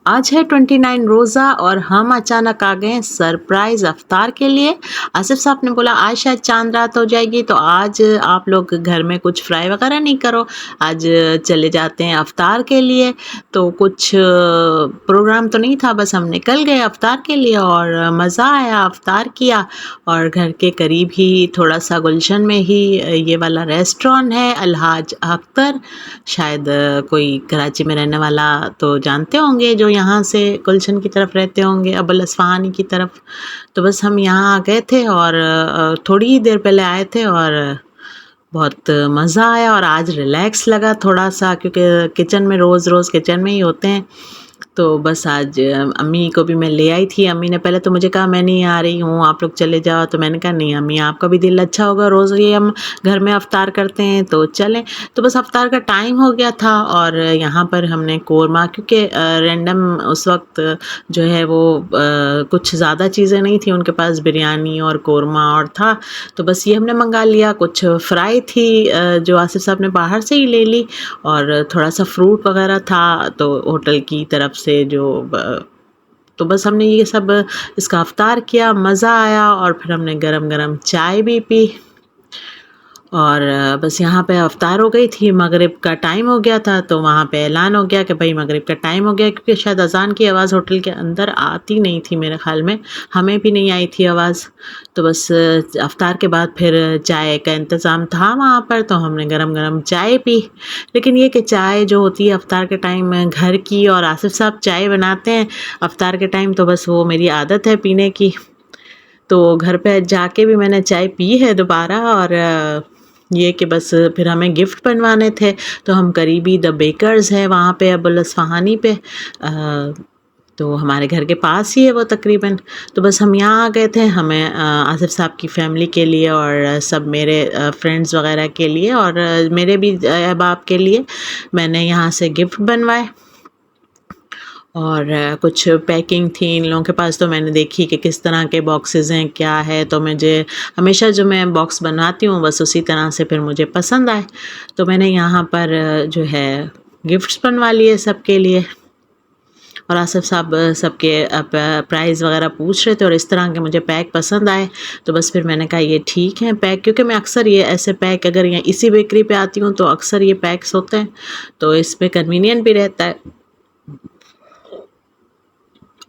آج ہے 29 روزہ اور ہم اچانک آ گئے سرپرائز افطار کے لیے۔ آصف صاحب نے بولا آج شاید چاند رات ہو جائے گی تو آج آپ لوگ گھر میں کچھ فرائی وغیرہ نہیں کرو، آج چلے جاتے ہیں افطار کے لیے۔ تو کچھ پروگرام تو نہیں تھا، بس ہم نکل گئے افطار کے لیے اور مزہ آیا، افطار کیا۔ اور گھر کے قریب ہی تھوڑا سا گلشن میں ہی یہ والا ریسٹورینٹ ہے الحاج اختر، شاید کوئی کراچی میں رہنے والا تو جانتے ہوں گے جو یہاں سے گلشن کی طرف رہتے ہوں گے، ابو الاصفہانی کی طرف۔ تو بس ہم یہاں آ گئے تھے اور تھوڑی ہی دیر پہلے آئے تھے اور بہت مزہ آیا اور آج ریلیکس لگا تھوڑا سا، کیونکہ کچن میں روز روز کچن میں ہی ہوتے ہیں۔ تو بس آج امی کو بھی میں لے آئی تھی۔ امی نے پہلے تو مجھے کہا میں نہیں آ رہی ہوں، آپ لوگ چلے جاؤ، تو میں نے کہا نہیں امی، آپ کا بھی دل اچھا ہوگا، روز یہ ہم گھر میں افطار کرتے ہیں تو چلیں۔ تو بس افطار کا ٹائم ہو گیا تھا اور یہاں پر ہم نے قورمہ، کیونکہ رینڈم اس وقت جو ہے وہ کچھ زیادہ چیزیں نہیں تھیں ان کے پاس، بریانی اور قورمہ اور تھا، تو بس یہ ہم نے منگا لیا۔ کچھ فرائی تھی جو آصف صاحب نے باہر سے ہی لے لی، اور تھوڑا سا فروٹ وغیرہ تھا تو ہوٹل کی طرف سے جو تو بس ہم نے یہ سب اس کا افطار کیا، مزہ آیا، اور پھر ہم نے گرم گرم چائے بھی پی، اور بس یہاں پہ افطار ہو گئی تھی۔ مغرب کا ٹائم ہو گیا تھا تو وہاں پہ اعلان ہو گیا کہ بھائی مغرب کا ٹائم ہو گیا، کیونکہ شاید اذان کی آواز ہوٹل کے اندر آتی نہیں تھی میرے خیال میں، ہمیں بھی نہیں آئی تھی آواز۔ تو بس افطار کے بعد پھر چائے کا انتظام تھا وہاں پر، تو ہم نے گرم گرم چائے پی۔ لیکن یہ کہ چائے جو ہوتی ہے افطار کے ٹائم میں گھر کی، اور آصف صاحب چائے بناتے ہیں افطار کے ٹائم، تو بس وہ میری عادت ہے پینے کی۔ تو گھر پہ جا کے بھی میں نے چائے پی ہے دوبارہ، اور یہ کہ بس پھر ہمیں گفٹ بنوانے تھے، تو ہم قریبی دا بیکرز ہے وہاں پہ ابو الاصفہانی پہ، تو ہمارے گھر کے پاس ہی ہے وہ تقریباً۔ تو بس ہم یہاں آ گئے تھے، ہمیں آصف صاحب کی فیملی کے لیے اور سب میرے فرینڈز وغیرہ کے لیے اور میرے بھی احباب کے لیے میں نے یہاں سے گفٹ بنوائے، اور کچھ پیکنگ تھی ان لوگوں کے پاس، تو میں نے دیکھی کہ کس طرح کے باکسز ہیں کیا ہے، تو مجھے ہمیشہ جو میں باکس بناتی ہوں بس اسی طرح سے پھر مجھے پسند آئے، تو میں نے یہاں پر جو ہے گفٹس بنوا لیے سب کے لیے، اور آصف صاحب سب کے پرائز وغیرہ پوچھ رہے تھے، اور اس طرح کے مجھے پیک پسند آئے، تو بس پھر میں نے کہا یہ ٹھیک ہے پیک، کیونکہ میں اکثر یہ ایسے پیک اگر یہ اسی بیکری پہ آتی ہوں تو اکثر یہ پیکس ہوتے ہیں، تو اس پہ کنوینئنٹ بھی رہتا ہے،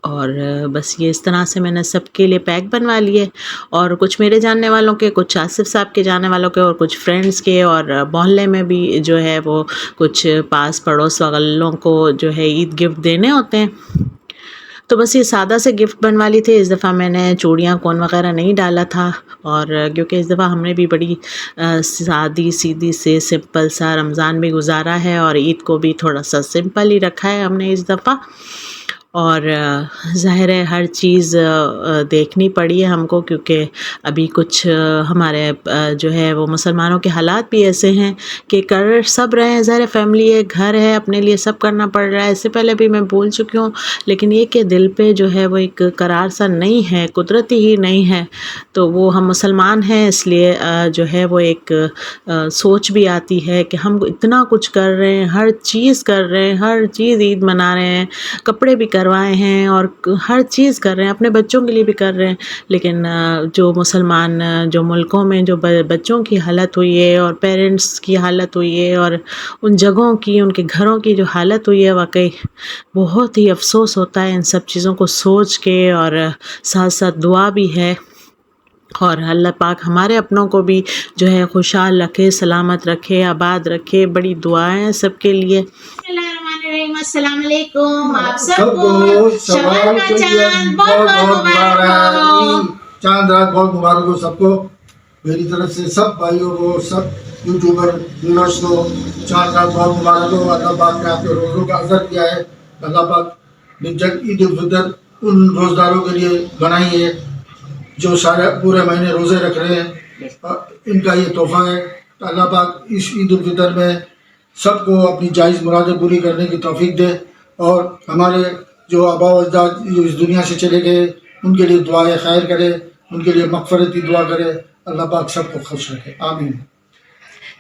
اور بس یہ اس طرح سے میں نے سب کے لیے پیک بنوا لیے، اور کچھ میرے جاننے والوں کے، کچھ آصف صاحب کے جاننے والوں کے، اور کچھ فرینڈز کے، اور محلے میں بھی جو ہے وہ کچھ پاس پڑوس والوں کو جو ہے عید گفٹ دینے ہوتے ہیں، تو بس یہ سادہ سے گفٹ بنوا لی تھی۔ اس دفعہ میں نے چوڑیاں کون وغیرہ نہیں ڈالا تھا، اور کیونکہ اس دفعہ ہم نے بھی بڑی سادی سیدھی سے سمپل سا رمضان بھی گزارا ہے، اور عید کو بھی تھوڑا سا سمپل ہی رکھا ہے ہم نے اس دفعہ، اور ظاہر ہے ہر چیز دیکھنی پڑی ہے ہم کو، کیونکہ ابھی کچھ ہمارے جو ہے وہ مسلمانوں کے حالات بھی ایسے ہیں کہ کر سب رہے ہیں، ظاہر فیملی ہے، گھر ہے، اپنے لیے سب کرنا پڑ رہا ہے، اس سے پہلے بھی میں بول چکی ہوں، لیکن یہ کہ دل پہ جو ہے وہ ایک قرار سا نہیں ہے، قدرتی ہی نہیں ہے، تو وہ ہم مسلمان ہیں اس لیے جو ہے وہ ایک سوچ بھی آتی ہے کہ ہم اتنا کچھ کر رہے ہیں، ہر چیز کر رہے ہیں، ہر چیز عید منا رہے ہیں، کپڑے بھی کروائے ہیں اور ہر چیز کر رہے ہیں، اپنے بچوں کے لیے بھی کر رہے ہیں، لیکن جو مسلمان جو ملکوں میں جو بچوں کی حالت ہوئی ہے اور پیرنٹس کی حالت ہوئی ہے اور ان جگہوں کی، ان کے گھروں کی جو حالت ہوئی ہے، واقعی بہت ہی افسوس ہوتا ہے ان سب چیزوں کو سوچ کے، اور ساتھ ساتھ دعا بھی ہے، اور اللہ پاک ہمارے اپنوں کو بھی جو ہے خوشحال رکھے، سلامت رکھے، آباد رکھے، بڑی دعائیں سب کے لیے۔ السلام علیکم، آپ سب کو شوال کا چاند بہت بہت مبارک ہو، چاند رات بہت مبارک ہو سب کو، میری طرف سے سب بھائیوں کو، سب یوٹیوبر ویورز کو چاند رات بہت مبارک ہو۔ اللہ پاک نے آپ کے روزوں کا اثر کیا ہے، اللہ پاک نے جب عید الفطر ان روزداروں کے لیے بنائی ہے جو سارے پورے مہینے روزے رکھ رہے ہیں، ان کا یہ تحفہ ہے، اللہ پاک اس عید الفطر میں سب کو اپنی جائز مرادیں پوری کرنے کی توفیق دے، اور ہمارے جو آباء و اجداد جو اس دنیا سے چلے گئے ان کے لیے دعائے خیر کرے، ان کے لیے مغفرت کی دعا کرے، اللہ پاک سب کو خوش رکھے، آمین۔